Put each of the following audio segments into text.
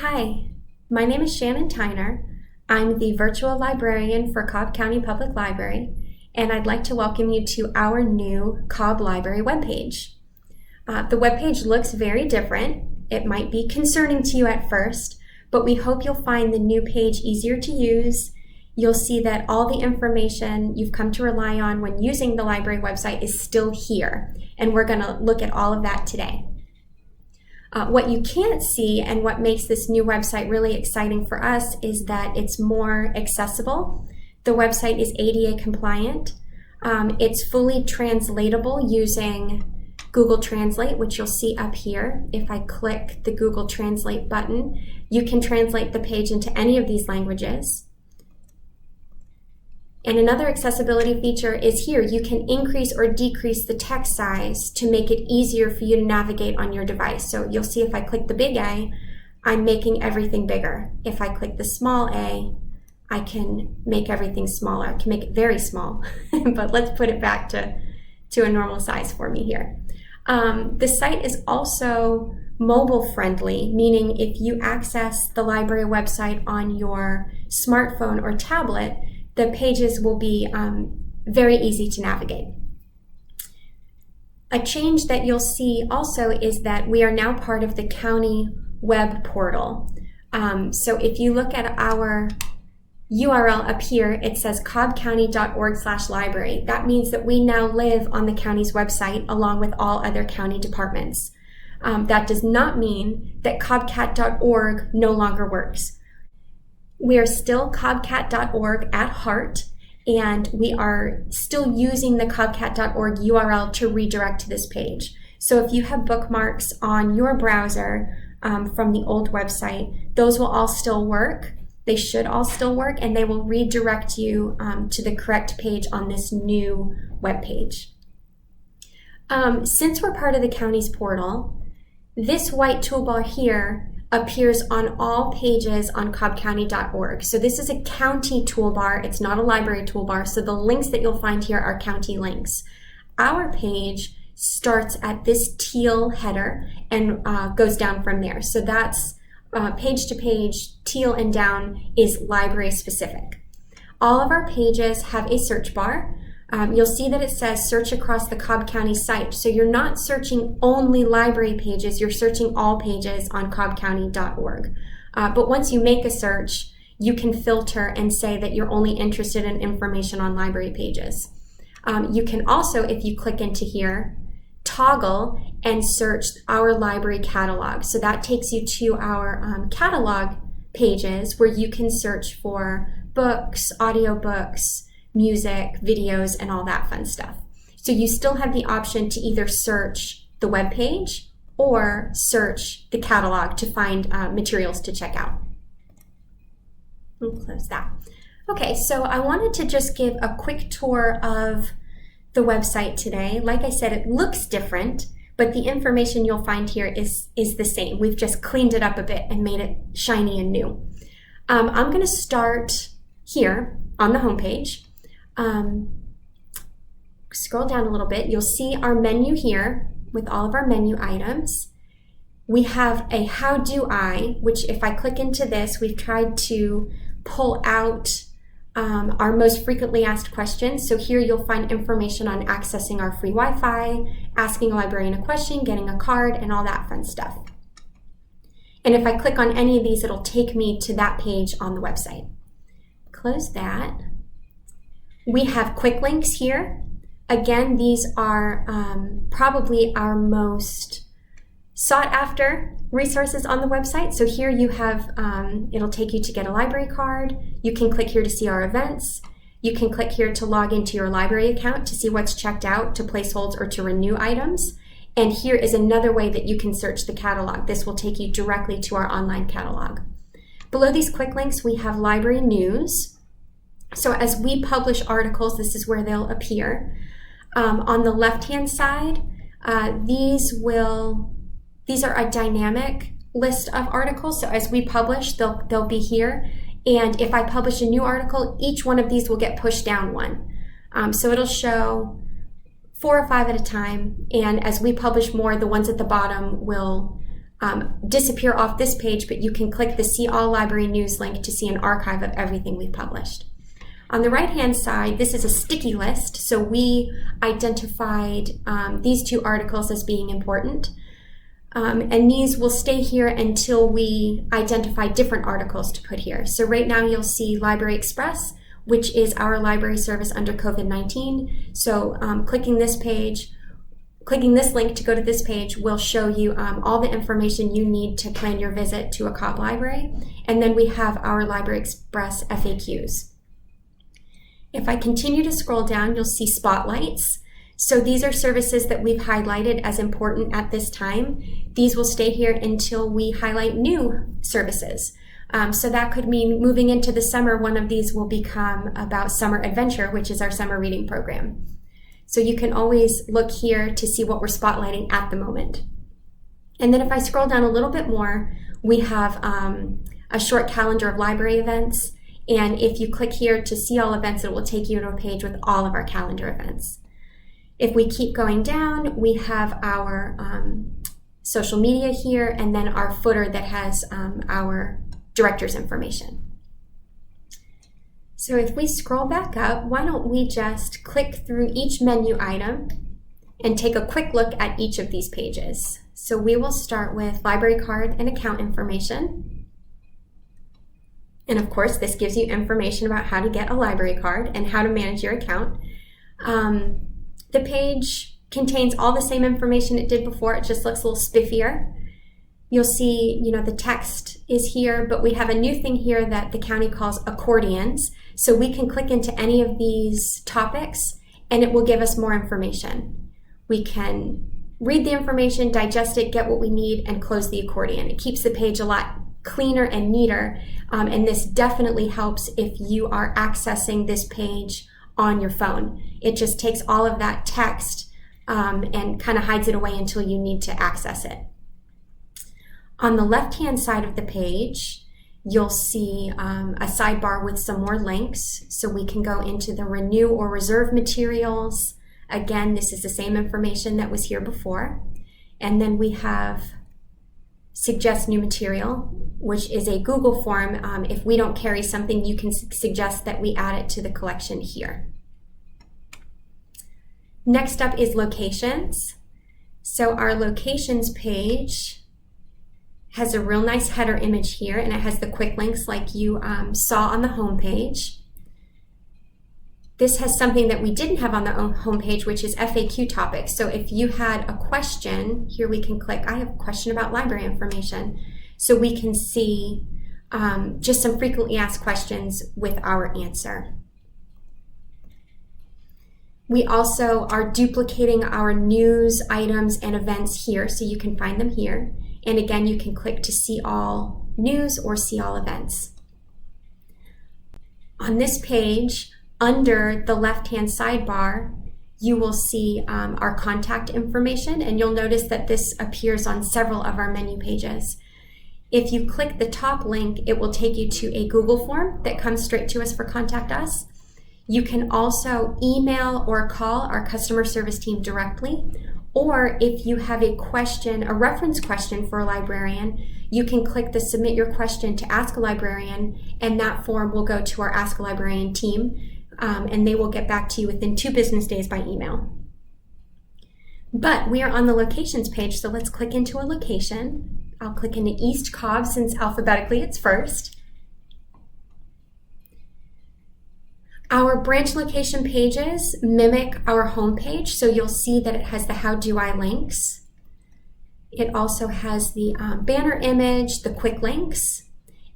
Hi, my name is Shannon Tyner. I'm the virtual librarian for Cobb County Public Library, and I'd like to welcome you to our new Cobb Library webpage. The webpage looks very different. It might be concerning to you at first, but we hope you'll find the new page easier to use. You'll see that all the information you've come to rely on when using the library website is still here, and we're going to look at all of that today. What you can't see and what makes this new website really exciting for us is that it's more accessible. The website is ADA compliant. It's fully translatable using Google Translate, which you'll see up here. If I click the Google Translate button, you can translate the page into any of these languages. And another accessibility feature is here. You can increase or decrease the text size to make it easier for you to navigate on your device. So you'll see if I click the big A, I'm making everything bigger. If I click the small a, I can make everything smaller. I can make it very small, but let's put it back to a normal size for me here. The site is also mobile friendly, meaning if you access the library website on your smartphone or tablet, the pages will be very easy to navigate. A change that you'll see also is that we are now part of the county web portal. So if you look at our URL up here, it says cobbcounty.org/library. That means that we now live on the county's website along with all other county departments. That does not mean that cobbcat.org no longer works. We are still cobbcat.org at heart, and we are still using the cobbcat.org URL to redirect to this page. So if you have bookmarks on your browser from the old website, those will all still work. They should all still work, and they will redirect you to the correct page on this new web page. Since we're part of the county's portal, this white toolbar here appears on all pages on cobbcounty.org. So this is a county toolbar. It's not a library toolbar. So the links that you'll find here are county links. Our page starts at this teal header and goes down from there. So that's page to page, teal and down is library specific. All of our pages have a search bar. You'll see that it says search across the Cobb County site. So you're not searching only library pages, you're searching all pages on cobbcounty.org. But once you make a search, you can filter and say that you're only interested in information on library pages. You can also, if you click into here, toggle and search our library catalog. So that takes you to our catalog pages where you can search for books, audiobooks, music, videos, and all that fun stuff. So you still have the option to either search the web page or search the catalog to find materials to check out. We'll close that. Okay, so I wanted to just give a quick tour of the website today. Like I said, it looks different, but the information you'll find here is the same. We've just cleaned it up a bit and made it shiny and new. I'm going to start here on the homepage. Scroll down a little bit, you'll see our menu here with all of our menu items. We have a how do I, which if I click into this, we've tried to pull out our most frequently asked questions. So here you'll find information on accessing our free Wi-Fi, asking a librarian a question, getting a card, and all that fun stuff. And if I click on any of these, it'll take me to that page on the website. Close that. We have quick links here. Again, these are probably our most sought after resources on the website. So here you have, it'll take you to get a library card. You can click here to see our events. You can click here to log into your library account to see what's checked out, to place holds, or to renew items. And here is another way that you can search the catalog. This will take you directly to our online catalog. Below these quick links, we have library news. So as we publish articles, this is where they'll appear. On the left-hand side, these are a dynamic list of articles. So as we publish, they'll be here. And if I publish a new article, each one of these will get pushed down one. So it'll show 4 or 5 at a time. And as we publish more, the ones at the bottom will disappear off this page, but you can click the See All Library News link to see an archive of everything we've published. On the right-hand side, this is a sticky list, so we identified these 2 articles as being important. And these will stay here until we identify different articles to put here. So right now you'll see Library Express, which is our library service under COVID-19. So clicking this link to go to this page will show you all the information you need to plan your visit to a Cobb library. And then we have our Library Express FAQs. If I continue to scroll down, you'll see spotlights. So these are services that we've highlighted as important at this time. These will stay here until we highlight new services. So that could mean moving into the summer, one of these will become about Summer Adventure, which is our summer reading program. So you can always look here to see what we're spotlighting at the moment. And then if I scroll down a little bit more, we have a short calendar of library events. And if you click here to see all events, it will take you to a page with all of our calendar events. If we keep going down, we have our social media here, and then our footer that has our director's information. So if we scroll back up, why don't we just click through each menu item and take a quick look at each of these pages. So we will start with library card and account information. And of course, this gives you information about how to get a library card and how to manage your account. The page contains all the same information it did before, it just looks a little spiffier. You'll see, the text is here, but we have a new thing here that the county calls accordions. So we can click into any of these topics and it will give us more information. We can read the information, digest it, get what we need, and close the accordion. It keeps the page a lot cleaner and neater, and this definitely helps if you are accessing this page on your phone. It just takes all of that text and kind of hides it away until you need to access it. On the left-hand side of the page, you'll see a sidebar with some more links. So we can go into the Renew or Reserve Materials. Again, this is the same information that was here before. And then we have Suggest New Material, which is a Google form. If we don't carry something, you can suggest that we add it to the collection here. Next up is Locations. So our Locations page has a real nice header image here, and it has the quick links like you saw on the home page. This has something that we didn't have on the home page, which is FAQ topics. So if you had a question, here we can click, I have a question about library information. So we can see just some frequently asked questions with our answer. We also are duplicating our news items and events here, so you can find them here. And again, you can click to see all news or see all events. On this page, under the left-hand sidebar, you will see our contact information, and you'll notice that this appears on several of our menu pages. If you click the top link, it will take you to a Google form that comes straight to us for Contact Us. You can also email or call our customer service team directly, or if you have a question, a reference question for a librarian, you can click the Submit Your Question to Ask a Librarian, and that form will go to our Ask a Librarian team, and they will get back to you within 2 business days by email. But we are on the Locations page, so let's click into a location. I'll click into East Cobb since alphabetically it's first. Our branch location pages mimic our home page, so you'll see that it has the How Do I links. It also has the banner image, the quick links,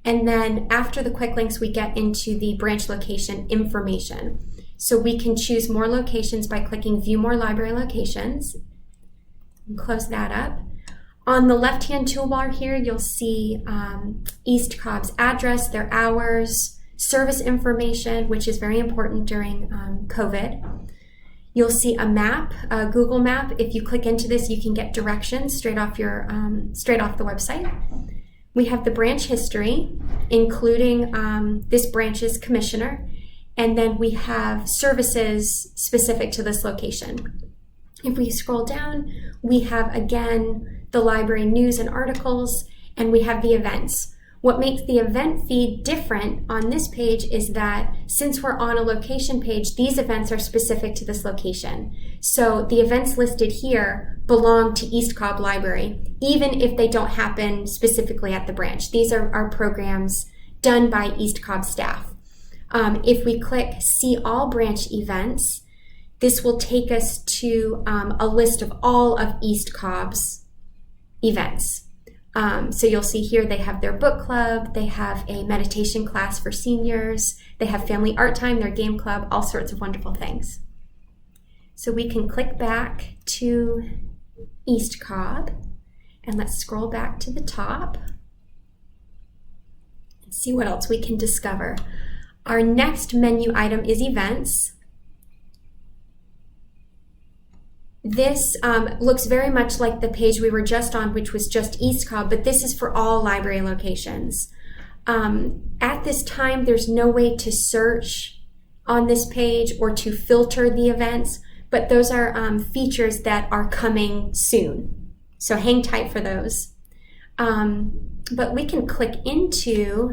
and then after the quick links we get into the branch location information. So we can choose more locations by clicking View More Library Locations. And close that up. On the left-hand toolbar here, you'll see East Cobb's address, their hours, service information, which is very important during COVID. You'll see a map, a Google map. If you click into this, you can get directions straight off the website. We have the branch history, including this branch's commissioner, and then we have services specific to this location. If we scroll down, we have again the library news and articles, and we have the events. What makes the event feed different on this page is that since we're on a location page, these events are specific to this location. So the events listed here belong to East Cobb Library, even if they don't happen specifically at the branch. These are our programs done by East Cobb staff. If we click See All Branch Events, this will take us to a list of all of East Cobb's events. So you'll see here they have their book club, they have a meditation class for seniors, they have family art time, their game club, all sorts of wonderful things. So we can click back to East Cobb, and let's scroll back to the top and see what else we can discover. Our next menu item is events. This looks very much like the page we were just on, which was just East Cobb, but this is for all library locations. At this time, there's no way to search on this page or to filter the events, but those are features that are coming soon. So hang tight for those. But we can click into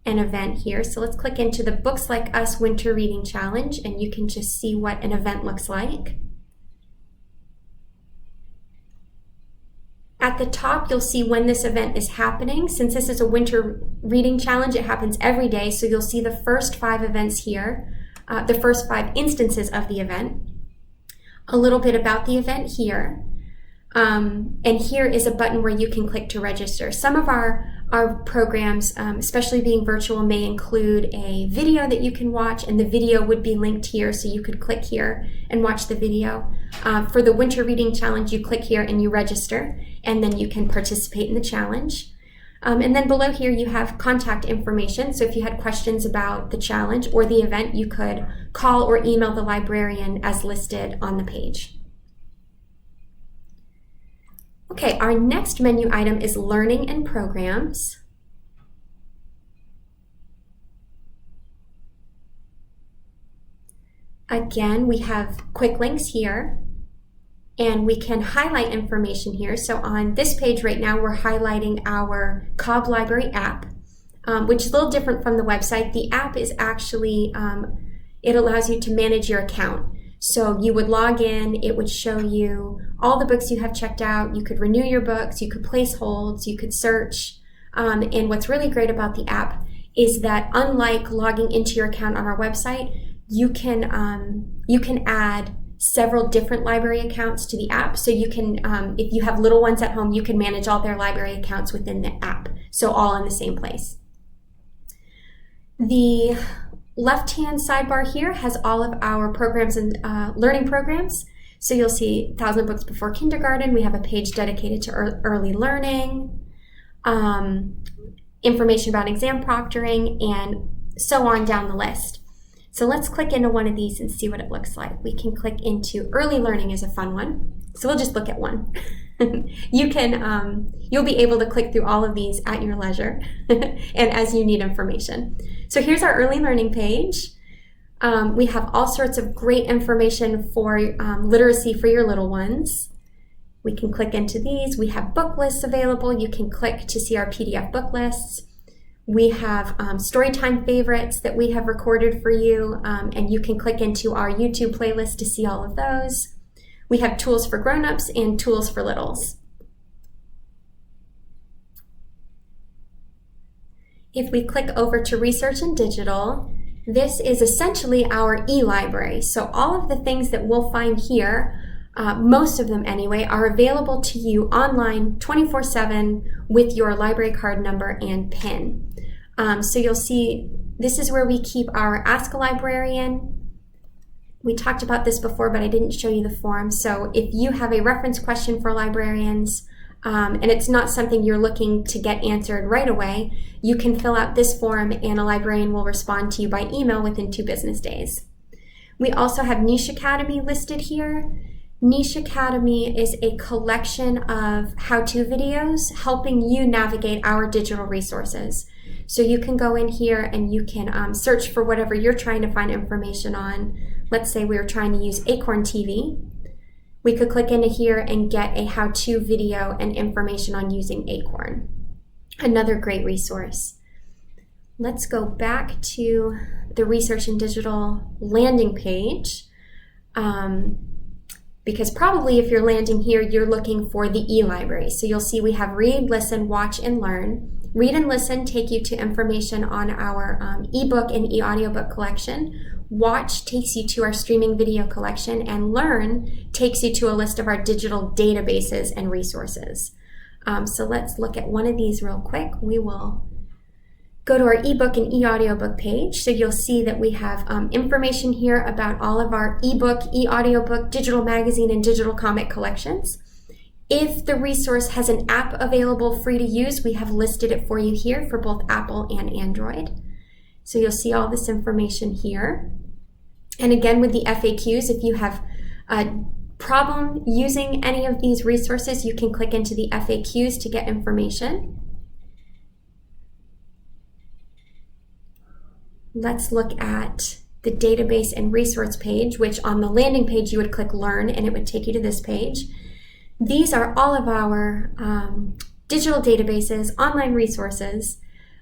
an event here. So let's click into the Books Like Us Winter Reading Challenge, and you can just see what an event looks like. At the top, you'll see when this event is happening. Since this is a winter reading challenge, it happens every day. So you'll see the first 5 events here, the first 5 instances of the event, a little bit about the event here. And here is a button where you can click to register. Some of our programs, especially being virtual, may include a video that you can watch, and the video would be linked here, so you could click here and watch the video. For the Winter Reading Challenge, you click here and you register, and then you can participate in the challenge. And then below here you have contact information, so if you had questions about the challenge or the event, you could call or email the librarian as listed on the page. Okay, our next menu item is Learning and Programs. Again, we have quick links here, and we can highlight information here. So on this page right now, we're highlighting our Cobb Library app, which is a little different from the website. The app is actually, it allows you to manage your account. So you would log in, it would show you all the books you have checked out, you could renew your books, you could place holds, you could search. And what's really great about the app is that unlike logging into your account on our website, you can add several different library accounts to the app. So you can, if you have little ones at home, you can manage all their library accounts within the app. So all in the same place. The left-hand sidebar here has all of our programs and learning programs. So you'll see 1,000 Books Before Kindergarten. We have a page dedicated to early learning, information about exam proctoring, and so on down the list. So let's click into one of these and see what it looks like. We can click into early learning is a fun one. So we'll just look at one. You'll be able to click through all of these at your leisure and as you need information. So here's our early learning page. We have all sorts of great information for literacy for your little ones. We can click into these. We have book lists available. You can click to see our PDF book lists. We have Storytime favorites that we have recorded for you, and you can click into our YouTube playlist to see all of those. We have tools for grown-ups and tools for littles. If we click over to Research and Digital, this is essentially our e-library. So all of the things that we'll find here, most of them anyway, are available to you online 24/7 with your library card number and PIN. So you'll see this is where we keep our Ask a Librarian. We talked about this before, but I didn't show you the form. So if you have a reference question for librarians, and it's not something you're looking to get answered right away, you can fill out this form and a librarian will respond to you by email within 2 business days. We also have Niche Academy listed here. Niche Academy is a collection of how-to videos helping you navigate our digital resources. So you can go in here and you can search for whatever you're trying to find information on. Let's say we were trying to use Acorn TV. We could click into here and get a how-to video and information on using Acorn. Another great resource. Let's go back to the Research in Digital landing page. Because probably if you're landing here, you're looking for the e-library. So you'll see we have Read, Listen, Watch, and Learn. Read and Listen take you to information on our ebook and e-audiobook collection. Watch takes you to our streaming video collection, and Learn takes you to a list of our digital databases and resources. So let's look at one of these real quick. We will go to our ebook and e-audiobook page. So you'll see that we have information here about all of our ebook, e-audiobook, digital magazine, and digital comic collections. If the resource has an app available free to use, we have listed it for you here for both Apple and Android. So you'll see all this information here. And again, with the FAQs, if you have a problem using any of these resources, you can click into the FAQs to get information. Let's look at the database and resource page, which on the landing page you would click Learn and it would take you to this page. These are all of our digital databases, online resources.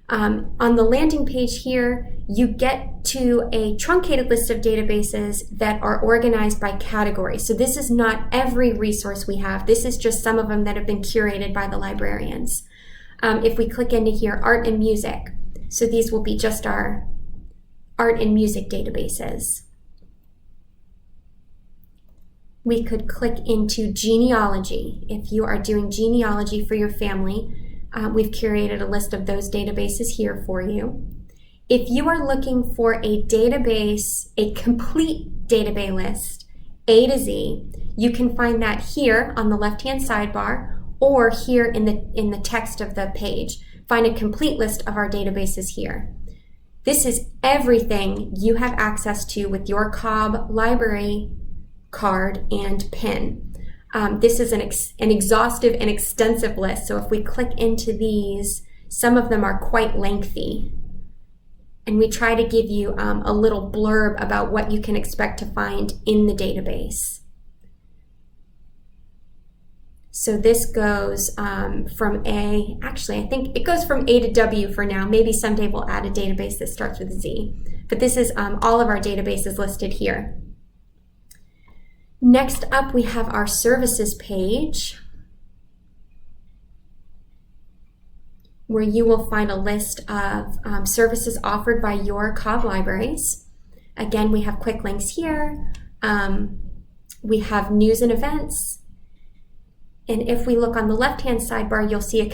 On the landing page here, you get to a truncated list of databases that are organized by category. So this is not every resource we have. This is just some of them that have been curated by the librarians. If we click into here, Art and Music. So these will be just our art and music databases. We could click into genealogy. If you are doing genealogy for your family, we've curated a list of those databases here for you. If you are looking for a database, a complete database list, A to Z, you can find that here on the left-hand sidebar or here in the text of the page. Find a complete list of our databases here. This is everything you have access to with your Cobb library card and PIN. This is an exhaustive and extensive list, so if we click into these, some of them are quite lengthy. And we try to give you a little blurb about what you can expect to find in the database. So this goes from I think it goes from A to W for now. Maybe someday we'll add a database that starts with a Z. But this is all of our databases listed here. Next up, we have our services page, where you will find a list of services offered by your Cobb libraries. Again, we have quick links here. We have news and events. And if we look on the left-hand sidebar, you'll see a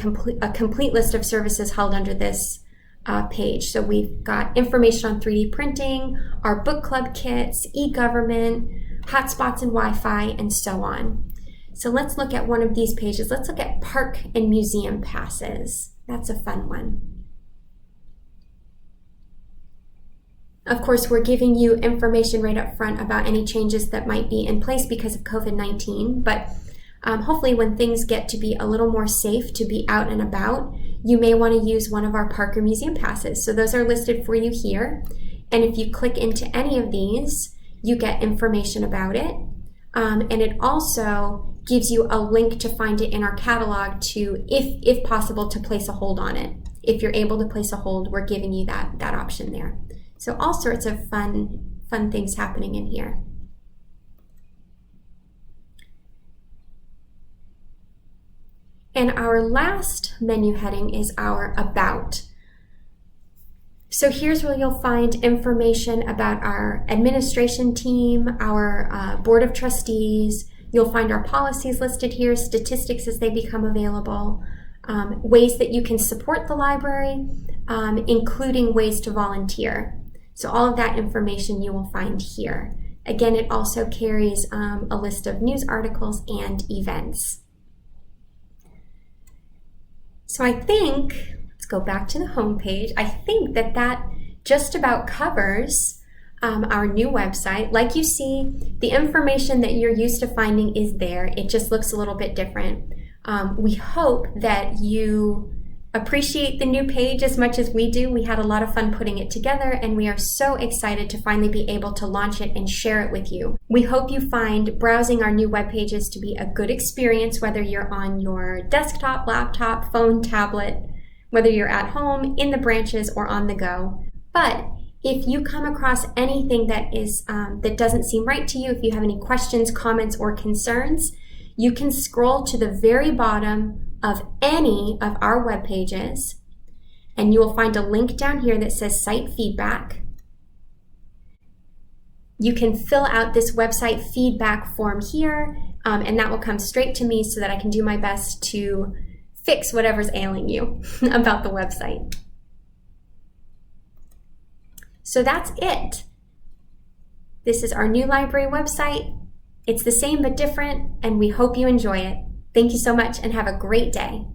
complete list of services held under this page. So we've got information on 3D printing, our book club kits, e-government, hotspots and Wi-Fi, and so on. So let's look at one of these pages. Let's look at park and museum passes. That's a fun one. Of course, we're giving you information right up front about any changes that might be in place because of COVID-19, but hopefully when things get to be a little more safe to be out and about, you may want to use one of our park or museum passes. So those are listed for you here. And if you click into any of these, you get information about it. And it also gives you a link to find it in our catalog to, if possible, to place a hold on it. If you're able to place a hold, we're giving you that option there. So all sorts of fun things happening in here. And our last menu heading is our About. So here's where you'll find information about our administration team, our board of trustees. You'll find our policies listed here, statistics as they become available, ways that you can support the library, including ways to volunteer. So all of that information you will find here. Again, it also carries a list of news articles and events. So I think, let's go back to the home page. I think that just about covers our new website. Like you see, the information that you're used to finding is there. It just looks a little bit different. We hope that you appreciate the new page as much as we do. We had a lot of fun putting it together, and we are so excited to finally be able to launch it and share it with you. We hope you find browsing our new web pages to be a good experience, whether you're on your desktop, laptop, phone, tablet, whether you're at home, in the branches, or on the go. But if you come across anything that doesn't seem right to you, if you have any questions, comments, or concerns, you can scroll to the very bottom of any of our web pages, and you will find a link down here that says Site Feedback. You can fill out this website feedback form here, and that will come straight to me so that I can do my best to fix whatever's ailing you about the website. So that's it. This is our new library website. It's the same but different, and we hope you enjoy it. Thank you so much and have a great day.